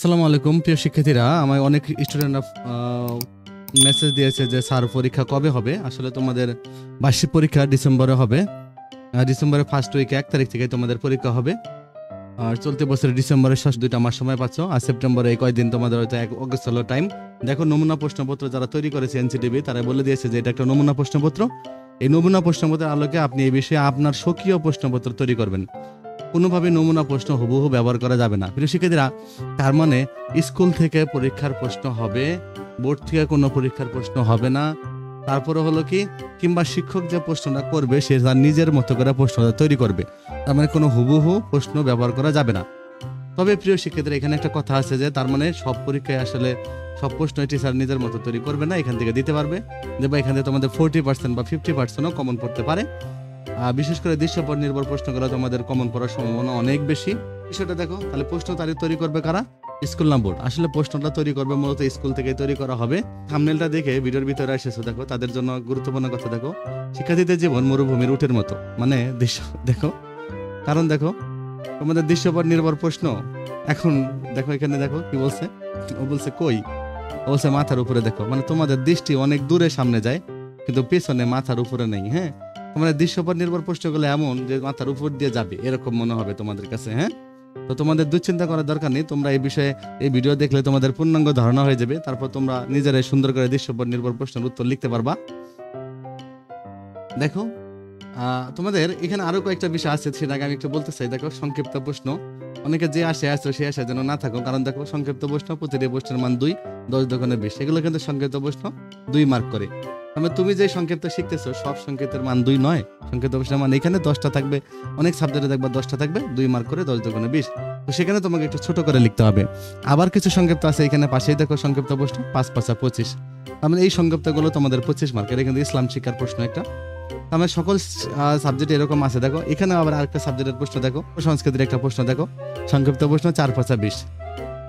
আসসালামু আলাইকুম প্রিয় শিক্ষার্থীরা, আমায় অনেক স্টুডেন্টরা মেসেজ দিয়েছে যে স্যার পরীক্ষা কবে হবে। আসলে তোমাদের বার্ষিক পরীক্ষা ডিসেম্বরে হবে। ডিসেম্বরের ফার্স্ট উইকে 1 তারিখ থেকে তোমাদের পরীক্ষা হবে। আর চলতি বছরের ডিসেম্বরের শেষ 2টা মাস সময় পাচ্ছ। আর সেপ্টেম্বরে এই কয়েকদিন তোমাদের হয়তো 1 অগস্ট হলো টাইম। দেখো, নমুনা প্রশ্নপত্র যারা তৈরি করেছে এনসিটিভি তারা বলে দিয়েছে যে এটা একটা নমুনা প্রশ্নপত্র। এই নমুনা প্রশ্নপত্রের আলোকে আপনি এই বিষয়ে আপনার স্বকীয় প্রশ্নপত্র তৈরি করবেন। কোনোভাবে নমুনা প্রশ্ন হুবহু ব্যবহার করা যাবে না। প্রিয় শিক্ষার্থীরা, তার মানে স্কুল থেকে পরীক্ষার প্রশ্ন হবে, বোর্ড থেকে কোনো পরীক্ষার প্রশ্ন হবে না। তারপরে হলো কি, কিংবা শিক্ষক যে প্রশ্নটা করবে সে তার নিজের মতো করে প্রশ্নটা তৈরি করবে। তার মানে কোনো হুবহু প্রশ্ন ব্যবহার করা যাবে না। তবে প্রিয় শিক্ষার্থীরা, এখানে একটা কথা আছে যে তার মানে সব পরীক্ষায় আসলে সব প্রশ্ন টিচার নিজের মতো তৈরি করবে না, এখান থেকে দিতে পারবে। যে বা এখান থেকে তোমাদের 40% বা 50%ও কমন পড়তে পারে। বিশেষ করে দৃশ্যপট নির্ভর প্রশ্নগুলো তোমাদের কমন পড়ার সম্ভাবনা অনেক বেশি। বিষয়টা দেখো, তাহলে প্রশ্ন তৈরি করবে কারা? স্কুল না বোর্ড? আসলে প্রশ্নটা তৈরি করবে মূলত স্কুল থেকে তৈরি করা হবে। থাম্বনেলটা দেখে ভিডিওর ভিতরে এসেছো, দেখো তাদের জন্য গুরুত্বপূর্ণ কথা। দেখো, শিক্ষার্থীদের জীবন মরুভূমির উটের মতো, মানে দৃশ্য দেখো। কারণ দেখো, তোমাদের দৃশ্যপট নির্ভর প্রশ্ন। এখন দেখো, এখানে দেখো কি বলছে। ও বলছে কই? ও বলছে মাথার উপরে। দেখো, মানে তোমাদের দৃষ্টি অনেক দূরে সামনে যায়, কিন্তু পেছনে মাথার উপরে নেই। হ্যাঁ, তোমাদের দৃশ্যপট নির্ভর প্রশ্নগুলো এমন যে মাথার উপর দিয়ে যাবে এরকম মনে হবে তোমাদের কাছে। হ্যাঁ, তো তোমাদের দুশ্চিন্তা করার দরকার নেই। তোমরা এই বিষয়ে এই ভিডিও দেখলে তোমাদের পূর্ণাঙ্গ ধারণা হয়ে যাবে। তারপর তোমরা নিজেরাই সুন্দর করে দৃশ্যপট নির্ভর প্রশ্নের উত্তর লিখতে পারবা। দেখো, তোমাদের এখানে আরো কয়েকটা বিষয় আছে, সেটাকে আমি একটু বলতে চাই। দেখো, সংক্ষিপ্ত প্রশ্ন। অনেকে যে আসে সে আসে যেন না থাকো। কারণ দেখো, সংক্ষিপ্ত প্রশ্ন প্রতিটি প্রশ্নের মান 2, 10 দোকানে 20। এগুলো কিন্তু সংক্ষিপ্ত প্রশ্ন 2 মার্ক করে। তুমি যে সংক্ষিপ্ত শিখতেছো সব সংক্ষিপ্তের মান 2 নয়। সংক্ষিপ্ত প্রশ্নের মান এখানে 10টা থাকবে, অনেক সাবজেক্টে দেখবা 10টা থাকবে, 2 মার্ক করে 10 দোকানে 20। তো সেখানে তোমাকে একটু ছোট করে লিখতে হবে। আবার কিছু সংক্ষিপ্ত আছে এখানে পাশেই, দেখো সংক্ষিপ্ত প্রশ্ন 5 5 25। এই সংক্ষিপ্তগুলো তোমাদের 25 মার্কের। কিন্তু ইসলাম শিক্ষার প্রশ্ন একটা। সকল সাবজেক্ট এরকম আছে। দেখো, এখানে আবার আরেকটা সাবজেক্টের প্রশ্ন দেখো, সংস্কৃতির একটা প্রশ্ন দেখো, সংক্ষিপ্ত প্রশ্ন 4 5 20।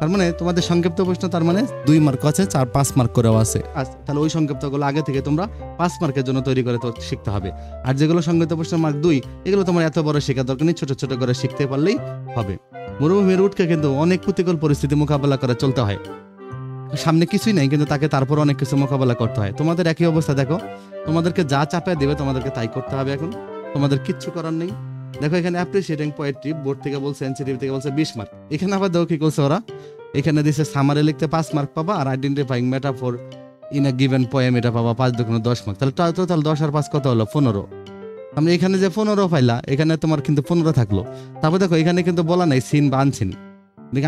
তার মানে তোমাদের সংক্ষিপ্ত প্রশ্ন তার মানে 2 মার্ক আছে, 4 5 মার্ক করেও আছে। তাহলে ওই সংক্ষিপ্তগুলো আগে থেকে তোমরা 5 মার্কের জন্য তৈরি করে শিখতে হবে। আর যেগুলো সংক্ষিপ্ত প্রশ্ন মার্ক 2, এগুলো তোমার এত বড় শেখার দরকার নেই, ছোট ছোট করে শিখতে পারলেই হবে। মরুভূমির উটকে কিন্তু অনেক প্রতিকূল পরিস্থিতি মোকাবেলা করে চলতে হয়। সামনে কিছুই নাই, কিন্তু তাকে তারপর অনেক কিছু মোকাবেলা করতে হয়। তোমাদের একই অবস্থা। দেখো, তোমাদেরকে যা চাপে দেবে তোমাদেরকে তাই করতে হবে। এখন তোমাদের কিচ্ছু করার নেই। দেখো, এখানে অ্যাপ্রিসিয়েটিং পোয়েট্রি বোর্ড থেকে বলছে, এনসিটিভি থেকে বলছে 20 মার্ক। এখানে আবার দেখো কি করছে ওরা, এখানে দিছে সামারে লিখতে 5 মার্ক পাবা, আর identifying metaphor in a given poem এটা পাবা 5 দুগুণ 10 মার্ক। তাহলে টোটাল 10 আর 5 কত হলো? 15। এখানে যে 15 পাইলা, এখানে তোমার কিন্তু 15 থাকলো। তারপর দেখো, এখানে কিন্তু বলা নাই সিন বা আনসিন।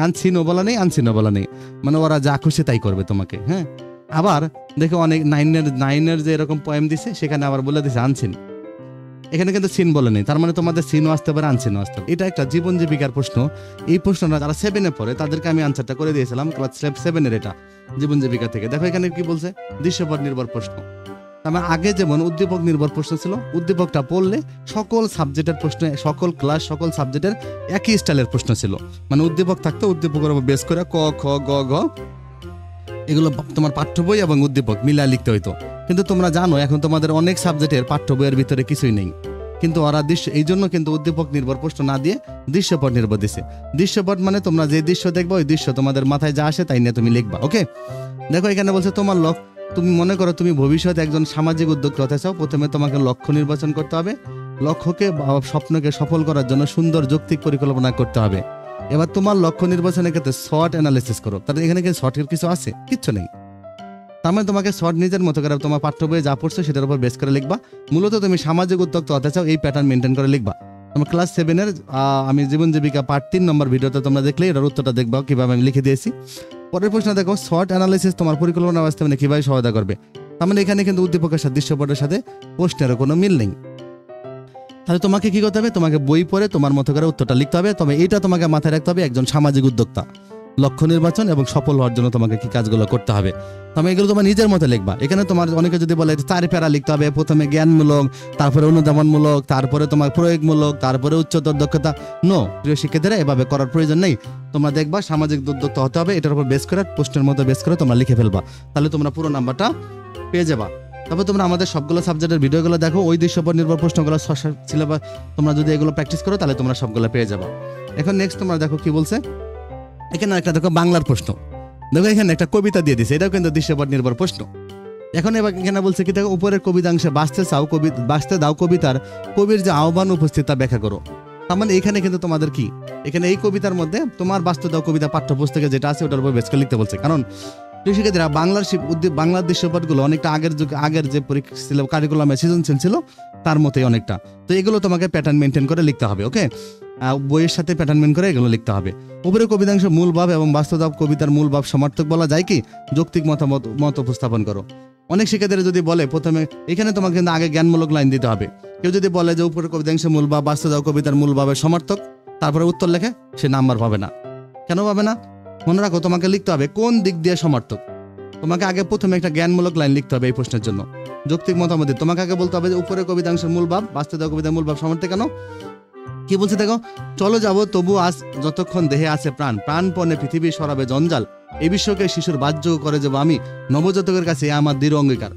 আনসিনও বলা নেই, আনসিনও বলা নেই, মানে ওরা যা খুশি তাই করবে তোমাকে। হ্যাঁ, আবার দেখো অনেক নাইনের যে এরকম পোয়েম দিছে সেখানে আবার বলে দিছে আনসিন। এখানে কিন্তু সিন বলে নেই। তার মানে তোমাদের সিনও আসতে পারে, আনসিনও আসতে পারে। এটা একটা জীবন জীবিকার প্রশ্ন। এই প্রশ্নটা যারা 7-এ পড়ে তাদেরকে আমি আনসারটা করে দিয়েছিলাম ক্লাস 7-এর। এটা জীবন জীবিকা থেকে। দেখো, এখানে কি বলছে, দৃশ্যপট নির্ভর প্রশ্ন। আগে যেমন উদ্দীপক নির্ভর প্রশ্ন ছিল, উদ্দীপকটা পড়লে সকল সাবজেক্টের প্রশ্ন, সকল ক্লাস সকল সাবজেক্টের একই স্টাইলের প্রশ্ন ছিল। মানে উদ্দীপক থাকতো, উদ্দীপকের উপর বেস করে ক খ গ ঘ এগুলো তোমার পাঠ্য বই এবং উদ্দীপক মিলা লিখতে হইতো। কিন্তু তোমরা জানো এখন তোমাদের অনেক সাবজেক্টের পাঠ্য বইয়ের ভিতরে কিছুই নেই। কিন্তু ওরা এই জন্য কিন্তু উদ্দীপক নির্ভর প্রশ্ন না দিয়ে দৃশ্যপট নির্ভর দিছে। দৃশ্যপট মানে তোমরা যে দৃশ্য দেখবে ওই দৃশ্য তোমাদের মাথায় যা আসে তাই নিয়ে তুমি লিখবা। ওকে, দেখো এখানে বলছে তোমার তুমি মনে করো তুমি ভবিষ্যতে একজন সামাজিক উদ্যোক্তা হতে চাও। প্রথমে তোমাকে লক্ষ্য নির্বাচন করতে হবে। লক্ষ্যকে বা স্বপ্নকে সফল করার জন্য সুন্দর যৌক্তিক পরিকল্পনা করতে হবে। এবার তোমার লক্ষ্য নির্বাচনের ক্ষেত্রে শর্ট অ্যানালিসিস করো। তাহলে এখানে কি শর্টের কিছু আছে? কিচ্ছু নেই। তার মানে তোমাকে শর্ট নিজের মতো করে তোমার পাঠ্য বইয়ে যা পড়ছো সেটার উপর বেস করে লিখবা। মূলত তুমি সামাজিক উদ্যোক্তা হতে চাও, এই প্যাটার্ন মেনটেন করে লিখবা। তোমার ক্লাস 7-এর আমি জীবন জীবিকা পার্ট 3 নম্বর ভিডিওতে তোমরা দেখলে এটার উত্তরটা দেখবা কিভাবে আমি লিখে দিয়েছি। পরের প্রশ্ন দেখো, শর্ট অ্যানালিসিস তোমার পরিকল্পনা বাস্তবায়নে কিভাবে সহায়তা করবে। তার মানে এখানে কিন্তু উদ্দীপকের সাথে দৃশ্যপটের সাথে প্রশ্নেরও কোনো মিল নেই। তাহলে তোমাকে কি করতে হবে? তোমাকে বই পড়ে তোমার মতো করে উত্তরটা লিখতে হবে। তবে এটা তোমাকে মাথায় রাখতে হবে, একজন সামাজিক উদ্যোক্তা লক্ষ্য নির্বাচন এবং সফল হওয়ার জন্য তোমাকে কি কাজগুলো করতে হবে। এগুলো তোমার নিজের মতো লিখবা। এখানে তোমার অনেকে যদি বলে 4 প্যারা লিখতে হবে, প্রথমে জ্ঞানমূলক, তারপরে অনুধাবনমূলক, তারপরে তোমার প্রয়োগমূলক, তারপরে উচ্চতর দক্ষতা। নো, প্রিয় শিক্ষার্থীরা, এভাবে করার প্রয়োজন নেই। তোমরা দেখবা সামাজিক উদ্যোক্তা হতে হবে, এটার উপর বেস করে প্রশ্নের মতো বেস করে তোমরা লিখে ফেলবা। তাহলে তোমরা পুরো নাম্বারটা পেয়ে যাবা। তবে তোমরা আমাদের সবগুলো সাবজেক্টের ভিডিওগুলো দেখো, ওই দৃশ্যপট নির্ভর প্রশ্নগুলো সিলেবাস তোমরা যদি এগুলো প্র্যাকটিস করো তাহলে তোমরা সবগুলো পেয়ে যাবা। এখন নেক্সট তোমরা দেখো কি বলছে। এখানে একটা দেখো বাংলার প্রশ্ন, দেখো এখানে একটা কবিতা দিয়ে দিছে, এটাও কিন্তু দৃশ্যপট নির্ভর প্রশ্ন। এখন এবার এখানে বলছে কি দেখো, উপরের কবিতাংশে বাঁচতে দাও কবিতার কবির যে আহ্বান উপস্থিত তা ব্যাখ্যা করো। তার মানে এখানে কিন্তু তোমাদের কি, এখানে এই কবিতার মধ্যে তোমার বাঁচতে দাও কবিতা পাঠ্যপুস্তকে যেটা আছে ওটার উপর বেস করে লিখতে বলছে। কারণ শিক্ষার্থীরা বাংলার দৃশ্যপটগুলো অনেকটা আগের যে পরীক্ষা ছিল, কারিকুলামে সৃজনশীল ছিল তার মতোই অনেকটা। তো এগুলো তোমাকে প্যাটার্ন মেনটেন করে লিখতে হবে। ওকে, বইয়ের সাথে প্যাটার্ন মেনটেন করে এগুলো লিখতে হবে। উপরে কবিতাংশ মূল ভাব এবং বাস্তব কবিতার মূল ভাব সমার্থক বলা যায় কি, যৌক্তিক মত উপস্থাপন করো। অনেক শিক্ষার্থীরা যদি বলে প্রথমে, এখানে তোমাকে কিন্তু আগে জ্ঞানমূলক লাইন দিতে হবে। কেউ যদি বলে যে উপরে কবিতাংশ মূল ভাব বাস্তব কবিতার মূল ভাবের সমার্থক, তারপরে উত্তর লেখে, সে নাম্বার পাবে না। কেন পাবে না? মনে রাখো, তোমাকে লিখতে হবে কোন দিক দিয়ে সমার্থক। তোমাকে আগে প্রথমে একটা জ্ঞানমূলক লাইন লিখতে হবে এই প্রশ্নের জন্য। যৌক্তিক মতামত তোমাকে আগে বলতে হবে যে উপরে কবিতাংশের মূল ভাব বাস্তব কবিতার মূল ভাব সমার্থক কেন। কি বলছে দেখো, চলো যাবো তবু আজ যতক্ষণ দেহে আছে প্রাণ, প্রাণপণে পৃথিবী সরাবে জঞ্জাল, এই বিশ্বকে শিশুর বাহ্য করে যাবো আমি, নবজাতকের কাছে আমার দৃঢ় অঙ্গীকার।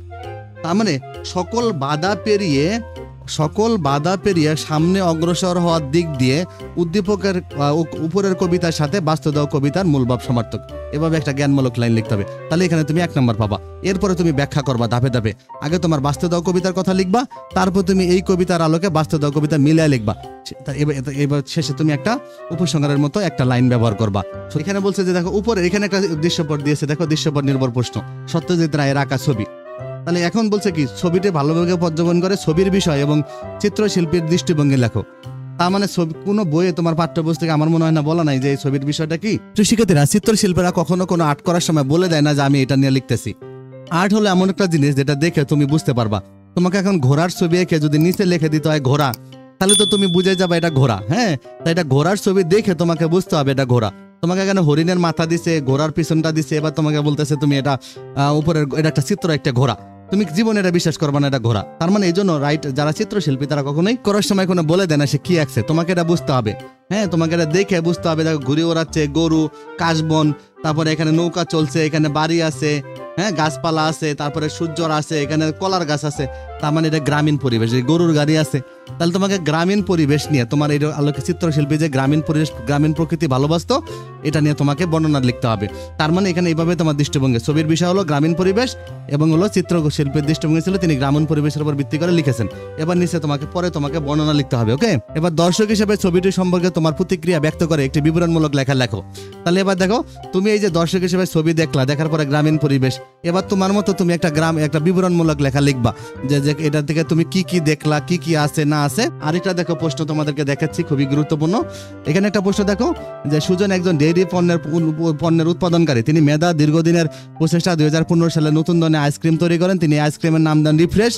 তার মানে সকল বাধা পেরিয়ে সামনে অগ্রসর হওয়ার দিক দিয়ে উদ্দীপকের উপরের কবিতার সাথে বাস্তব কবিতার মূলভাব সমার্থক, এভাবে একটা জ্ঞানমূলক লাইন লিখতে হবে। তাহলে এখানে তুমি 1 নম্বর পাবা। এরপরে তুমি ব্যাখ্যা করবা ধাপে ধাপে। আগে তোমার বাস্তব কবিতার কথা লিখবা, তারপর তুমি এই কবিতার আলোকে বাস্তব কবিতা মিলিয়ে লিখবা। এবার শেষে তুমি একটা উপসংহারের মতো একটা লাইন ব্যবহার করবা। এখানে বলছে যে দেখো উপরে এখানে একটা দৃশ্যপট দিয়েছে, দেখো দৃশ্যপট নির্ভর প্রশ্ন, সত্যজিৎ রায়ের আঁকা ছবি। তাহলে এখন বলছে কি, ছবিটি ভালোভাবে পর্যবেক্ষণ করে ছবির বিষয় এবং চিত্রশিল্পীর দৃষ্টিভঙ্গি লেখো। তার মানে কোনো বইয়ে তোমার পাঠ্যপুস্তকে আমার মনে হয় না বলা নাই যে এই ছবির বিষয়টা কি। তো শিক্ষার্থীরা, চিত্রশিল্পীরা কখনো কোনো আর্ট করার সময় বলে দেয় না যে আমি এটা নিয়ে লিখতেছি। আর্ট হলো এমন একটা জিনিস যেটা দেখে তুমি বুঝতে পারবা। তোমাকে এখন ঘোড়ার ছবি এঁকে যদি নিচে লিখে দিতে হয় ঘোড়া, তাহলে তো তুমি বুঝে যাবে এটা ঘোড়া। হ্যাঁ, তাই এটা ঘোড়ার ছবি দেখে তোমাকে বুঝতে হবে এটা ঘোড়া। তোমাকে এখানে হরিণের মাথা দিছে, ঘোড়ার পিছনটা দিছে, এবার তোমাকে বলতেছে তুমি এটা উপরের এটা একটা চিত্র, একটা ঘোড়া। তুমি জীবনে এটা বিশ্বাস করবা না এটা ঘোড়া। তার মানে এই জন্য যারা চিত্রশিল্পী তারা কখনোই করার সময় কোনো বলে দেয় না সে কি আঁকছে, তোমাকে এটা বুঝতে হবে। হ্যাঁ, তোমাকে এটা দেখে বুঝতে হবে। দেখো ঘুরে ওড়াচ্ছে গরু, কাশবন, তারপরে এখানে নৌকা চলছে, এখানে বাড়ি আছে, হ্যাঁ গাছপালা আছে, তারপরে সূর্যর আছে, এখানে কলার গাছ আছে। তার মানে এটা গ্রামীণ পরিবেশ, গরুর গাড়ি আছে। তাহলে তোমাকে গ্রামীণ পরিবেশ নিয়ে তোমার এই আলোকে চিত্রশিল্পী যে গ্রামীণ পরিবেশ, গ্রামীণ প্রকৃতি ভালোবাসতো, এটা নিয়ে তোমাকে বর্ণনা লিখতে হবে। তার মানে এখানে এইভাবে তোমার দৃষ্টিভঙ্গি, ছবির বিষয় হলো গ্রামীণ পরিবেশ এবং হলো চিত্রশিল্পীর দৃষ্টিভঙ্গি ছিল তিনি গ্রামীণ পরিবেশের উপর ভিত্তি করে লিখেছেন। এবার নিচে তোমাকে বর্ণনা লিখতে হবে। ওকে, এবার দর্শক হিসেবে ছবিটি সম্পর্কে তোমার প্রতিক্রিয়া ব্যক্ত করে একটি বিবরণমূলক লেখা লেখো। তাহলে এবার দেখো, তুমি এই যে দর্শক হিসেবে ছবি দেখার পরে গ্রামীণ পরিবেশ, এবার তোমার মতো তুমি একটা বিবরণমূলক লেখা লিখবা যে এটা থেকে তুমি কি কি দেখলা, কি কি আছে না আছে। আরেকটা দেখো প্রশ্ন তোমাদেরকে দেখাচ্ছি, খুবই গুরুত্বপূর্ণ। এখানে একটা প্রশ্ন দেখো যে সুজন একজন ডেইরি পণ্যের উৎপাদনকারী। তিনি মেধা দীর্ঘদিনের প্রচেষ্টা 2015 সালে নতুন ধরনের আইসক্রিম তৈরি করেন। তিনি আইসক্রিমের নাম দেন রিফ্রেশ।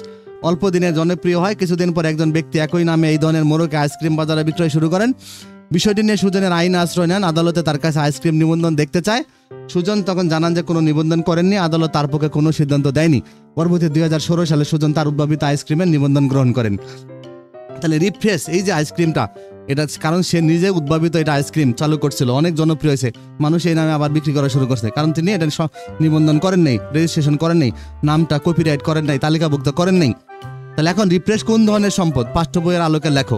অল্প দিনে জনপ্রিয় হয়। কিছুদিন পর একজন ব্যক্তি একই নামে এই ধরনের মোড়কে আইসক্রিম বাজারে বিক্রয় শুরু করেন। বিষয়টি নিয়ে সুজনের আইন আশ্রয় নেন। আদালতে তার কাছে আইসক্রিম নিবন্ধন দেখতে চায়। সুজন তখন জানান যে কোনো নিবন্ধন করেননি। আদালত তার পক্ষে কোনো সিদ্ধান্ত দেয়নি। পরবর্তী 2016 সালে সুজন তার উদ্ভাবিত আইসক্রিমের নিবন্ধন গ্রহণ করেন। তাহলে রিফ্রেশ এই যে আইসক্রিমটা, এটা কারণ সে নিজে উদ্ভাবিত এটা আইসক্রিম চালু করছিল, অনেক জনপ্রিয় হয়েছে, মানুষ এই নামে আবার বিক্রি করা শুরু করছে। কারণ তিনি এটা নিবন্ধন করেন নাই, রেজিস্ট্রেশন করেন নাই, নামটা কপিরাইট করেন নাই, তালিকাভুক্ত করেন নাই। তাহলে এখন রিফ্রেশ কোন ধরনের সম্পদ, পাঠ্য বইয়ের আলোকে লেখো।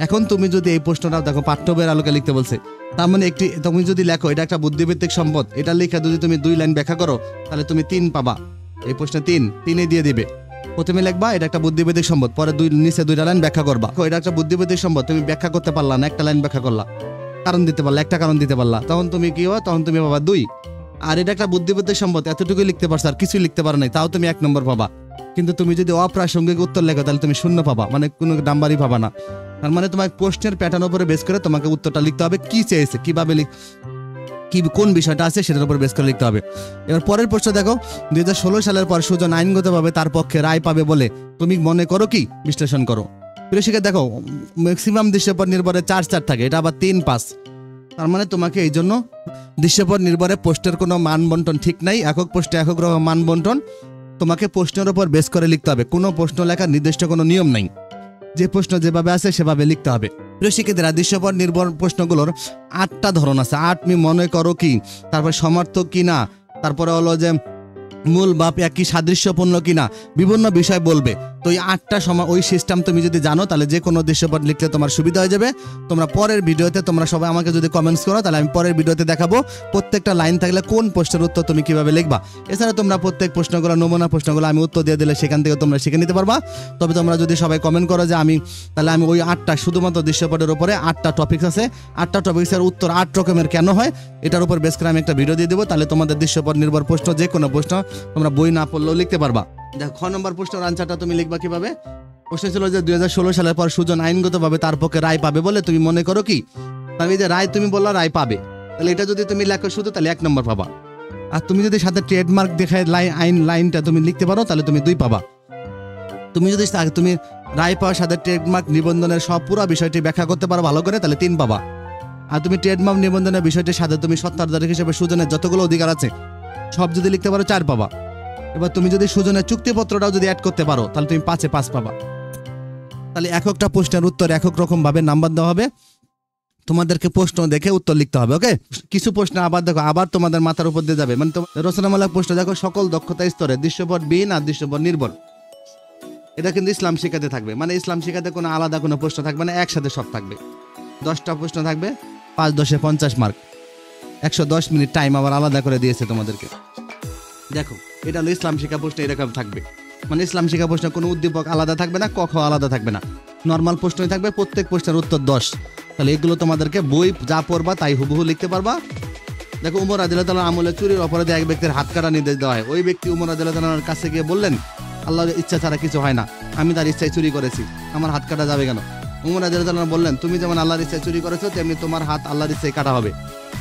এখন তুমি যদি এই প্রশ্নটা দেখো পাঠ্য বইয়ের আলোকে লিখতে বলছে, তার মানে তুমি যদি লেখো এটা একটা বুদ্ধিভিত্তিক সম্পদ, এটা লিখে যদি তুমি 2 লাইন ব্যাখ্যা করো তাহলে তুমি 3 পাবা। এই প্রশ্নে 3 দিয়ে দিবে। প্রথমে লিখবা এটা একটা বুদ্ধিভিত্তিক সম্পদ, পরে নিচে 2টা লাইন ব্যাখ্যা করবা। এটা একটা বুদ্ধিভিত্তিক সম্পদ, তুমি ব্যাখ্যা করতে পারলা না, একটা লাইন ব্যাখ্যা করলা, কারণ দিতে পারলা, একটা কারণ দিতে পারলা, তখন তুমি কি হবে, তখন তুমি পাবা 2। আর এটা একটা বুদ্ধিভিত্তিক সম্পদ, এতটুকুই লিখতে পারছো আর কিছুই লিখতে পারো নাই, তাও তুমি 1 নম্বর পাবা। কিন্তু তুমি যদি অপ্রাসঙ্গিক উত্তর লেখো তাহলে তুমি 0 পাবা, মানে কোনো নাম্বারই পাবা না। তার মানে তোমার প্রশ্নের প্যাটার্ন উপরে বেস করে তোমাকে উত্তরটা লিখতে হবে, কি চেয়েছে, কিভাবে কোন বিষয়টা আছে সেটার উপর বেস করে লিখতে হবে। এবার পরের প্রশ্ন দেখো, 2016 সালের পর সুজন আইনগতভাবে তার পক্ষে রায় পাবে বলে তুমি মনে করো কি, বিশ্লেষণ করো। প্রিয় দেখো ম্যাক্সিমাম দৃশ্যপট নির্ভরে 4 থাকে, এটা আবার 3-5। তার মানে তোমাকে এই জন্য দৃশ্যপট নির্ভরে পোস্টের কোনো মান বন্টন ঠিক নাই, একক পোস্টে একক রকম মান বন্টন। তোমাকে প্রশ্নের উপর বেস করে লিখতে হবে, কোনো প্রশ্ন লেখার নির্দিষ্ট কোনো নিয়ম নাই, যে প্রশ্ন যেভাবে আছে সেভাবে লিখতে হবে। প্রিয় দৃশ্যপট নির্ভর প্রশ্নগুলোর 8টা ধরন আছে। 8 মনে করো কি, তারপর সমর্থক কি না, তারপরে হলো যে মূল বা একই সাদৃশ্যপূর্ণ কিনা বিভিন্ন বিষয় বলবে। তো এই 8টা সময় ওই সিস্টেম তুমি যদি জানো তাহলে যে কোনো দৃশ্যপট লিখতে তোমার সুবিধা হয়ে যাবে। তোমরা পরের ভিডিওতে তোমরা সবাই আমাকে যদি কমেন্টস করো তাহলে আমি পরের ভিডিওতে দেখাবো প্রত্যেকটা লাইন থাকলে কোন প্রশ্নের উত্তর তুমি কিভাবে লিখবা। এছাড়া তোমরা প্রত্যেক প্রশ্নগুলো নমুনা প্রশ্নগুলো আমি উত্তর দিয়ে দিলে সেখান থেকে তোমরা শিখে নিতে পারবা। তবে তোমরা যদি সবাই কমেন্ট করো যে তাহলে আমি ওই 8টা শুধুমাত্র দৃশ্যপটের উপরে 8টা টপিকস আছে, 8টা টপিক্সের উত্তর 8 রকমের কেন হয় এটার উপর বেশ করে আমি একটা ভিডিও দিয়ে দেবো। তাহলে তোমাদের দৃশ্যপট নির্ভর প্রশ্ন যে কোনো প্রশ্ন তোমরা বই না পড়লেও লিখতে পারবা। দেখো খ নম্বর প্রশ্নের আনসারটা তুমি লিখবা কিভাবে। প্রশ্ন ছিল যে 2016 সালের পর সুজন আইনগতভাবে তার পক্ষে রায় পাবে বলে তুমি মনে করো কি। আমি যে রায় তুমি বললা রায় পাবে, তাহলে এটা যদি তুমি লেখো শুধু তাহলে 1 নম্বর পাবা। আর তুমি যদি সাথে ট্রেডমার্ক দেখায় লাইনটা তুমি লিখতে পারো তাহলে তুমি 2 পাবা। তুমি যদি তুমি রায় পাওয়ার সাথে ট্রেডমার্ক নিবন্ধনের সব পুরো বিষয়টি ব্যাখ্যা করতে পারো ভালো করে তাহলে 3 পাবা। আর তুমি ট্রেডমার্ক নিবন্ধনের বিষয়টির সাথে তুমি সত্তাধারক হিসেবে সুজনের যতগুলো অধিকার আছে সব যদি লিখতে পারো 4 পাবা। এবার তুমি যদি সুজনের চুক্তিপত্রটাও যদি অ্যাড করতে পারো তাহলে তুমি 5-এ 5 পাবা। তাহলে একটা প্রশ্নের উত্তর একক রকম ভাবে নাম্বার দেওয়া হবে, তোমাদেরকে প্রশ্ন দেখে উত্তর লিখতে হবে। ওকে, কিছু প্রশ্ন আবার দেখো আবার তোমাদের মাথার উপর দিয়ে যাবে, মানে রচনামূলক প্রশ্ন দেখো সকল দক্ষতা স্তরে দৃশ্যপট বিহীন আর দৃশ্যপট নির্ভর। এটা কিন্তু ইসলাম শিক্ষাতে থাকবে, মানে ইসলাম শিক্ষাতে কোনো আলাদা কোনো প্রশ্ন থাকবে না, একসাথে সব থাকবে। 10টা প্রশ্ন থাকবে, 5-10-এ 50 মার্ক, 110 মিনিট টাইম আবার আলাদা করে দিয়েছে তোমাদেরকে। দেখো এটা হলো ইসলাম শিক্ষা প্রশ্ন, এরকম থাকবে, মানে ইসলাম শিক্ষা প্রশ্ন কোনো উদ্দীপক আলাদা থাকবে না, ক খ আলাদা থাকবে না, নর্মাল প্রশ্নই থাকবে, প্রত্যেক প্রশ্নের উত্তর 10। তাহলে এগুলো তোমাদেরকে বই যা পড়বা তাই হুবহু লিখতে পারবা। দেখো উমর রাদিয়াল্লাহু তাআলা আমলে চুরির অপরাধে এক ব্যক্তির হাত কাটা নির্দেশ দেওয়া হয়। ওই ব্যক্তি উমর রাদিয়াল্লাহু তাআলার কাছে গিয়ে বললেন, আল্লাহর ইচ্ছা ছাড়া কিছু হয় না, আমি তার ইচ্ছায় চুরি করেছি, আমার হাত কাটা যাবে কেন? উমর রাদিয়াল্লাহু তাআলা বললেন, তুমি যেমন আল্লাহর ইচ্ছায় চুরি করেছো তেমনি তোমার হাত আল্লাহর ইচ্ছায় কাটা হবে।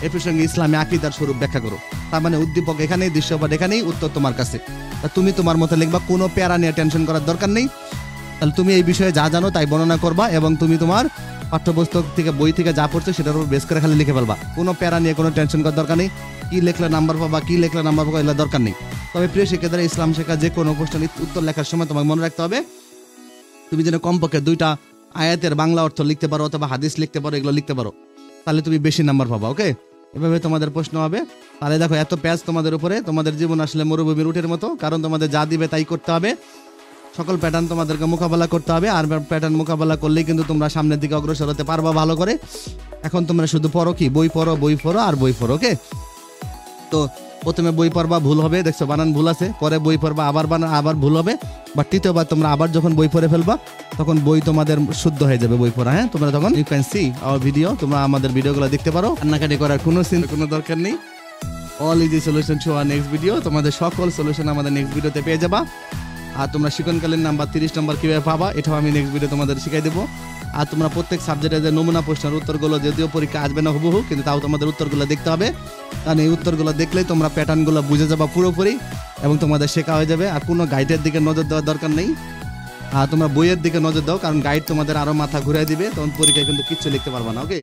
এই প্রসঙ্গে ইসলামে আকীদার স্বরূপ ব্যাখ্যা করো। তার মানে উদ্দীপক এখানেই, দৃশ্যপট এখানেই, উত্তর তোমার কাছে। তা তুমি তোমার মতো লিখবা, কোনো প্যারা নিয়ে টেনশন করার দরকার নেই। তাহলে তুমি এই বিষয়ে যা জানো তাই বর্ণনা করবা এবং তুমি তোমার পাঠ্যপুস্তক থেকে বই থেকে যা পড়ছো সেটার উপর বেস করে খালি লিখে ফেলবা। কোনো প্যারা নিয়ে কোনো টেনশন করার দরকার নেই, কি লেখলে নাম্বার পাবা কি লেখলে নাম্বার পাবা এগুলো দরকার নেই। তবে প্রিয় শিক্ষার্থীরা, ইসলাম শেখা যে কোনো প্রশ্নের উত্তর লেখার সময় তোমাকে মনে রাখতে হবে তুমি যেন কমপক্ষে 2টা আয়াতের বাংলা অর্থ লিখতে পারো অথবা হাদিস লিখতে পারো, এগুলো লিখতে পারো, তাহলে তুমি বেশি নাম্বার পাবা। ওকে, এভাবে তোমাদের প্রশ্ন হবে। তাহলে দেখো এত প্যাচ তোমাদের উপরে, তোমাদের জীবন আসলে মরুভূমির উটের মতো, কারণ তোমাদের যা দিবে তাই করতে হবে, সকল প্যাটার্ন তোমাদেরকে মোকাবেলা করতে হবে। আর প্যাটার্ন মোকাবেলা করলেই কিন্তু তোমরা সামনের দিকে অগ্রসর হতে পারবা ভালো করে। এখন তোমরা শুধু পড়ো কি, বই পড়ো আর বই পড়ো। ওকে, তো প্রথমে বই পড়বা, ভুল হবে, দেখছো বানান ভুল আছে, পরে বই পড়বা আবার ভুল হবে, বা তৃতীয়বার তোমরা আবার যখন বই পড়ে ফেলবা তখন বই তোমাদের শুদ্ধ হয়ে যাবে বই পড়া। হ্যাঁ, তোমরা তখন you can see our video, তোমরা আমাদের ভিডিওগুলো দেখতে পারো, কান্নাকাটি করার কোনো দরকার নেই। All easy solution to our next video, তোমাদের সকল সলিউশন আমাদের নেক্সট ভিডিওতে পেয়ে যাবা। আর তোমরা শিক্ষণকালীন নাম্বার 30 নম্বর কীভাবে পাবা এটাও আমি নেক্সট ভিডিও তোমাদের শিখাই দেবো। আর তোমরা প্রত্যেক সাবজেক্টের যে নমুনা প্রশ্নের উত্তরগুলো, যদিও পরীক্ষা আসবে না হুবহু, কিন্তু তাও তোমাদের উত্তরগুলো দেখতে হবে, কারণ এই উত্তরগুলো দেখলেই তোমরা প্যাটার্নগুলো বুঝে যাবা পুরোপুরি এবং তোমাদের শেখা হয়ে যাবে। আর কোনো গাইডের দিকে নজর দেওয়ার দরকার নেই, আর তোমরা বইয়ের দিকে নজর দাও, কারণ গাইড তোমাদের আরও মাথা ঘুরিয়ে দিবে, তখন পরীক্ষায় কিন্তু কিচ্ছু লিখতে পারবা না। ওকে।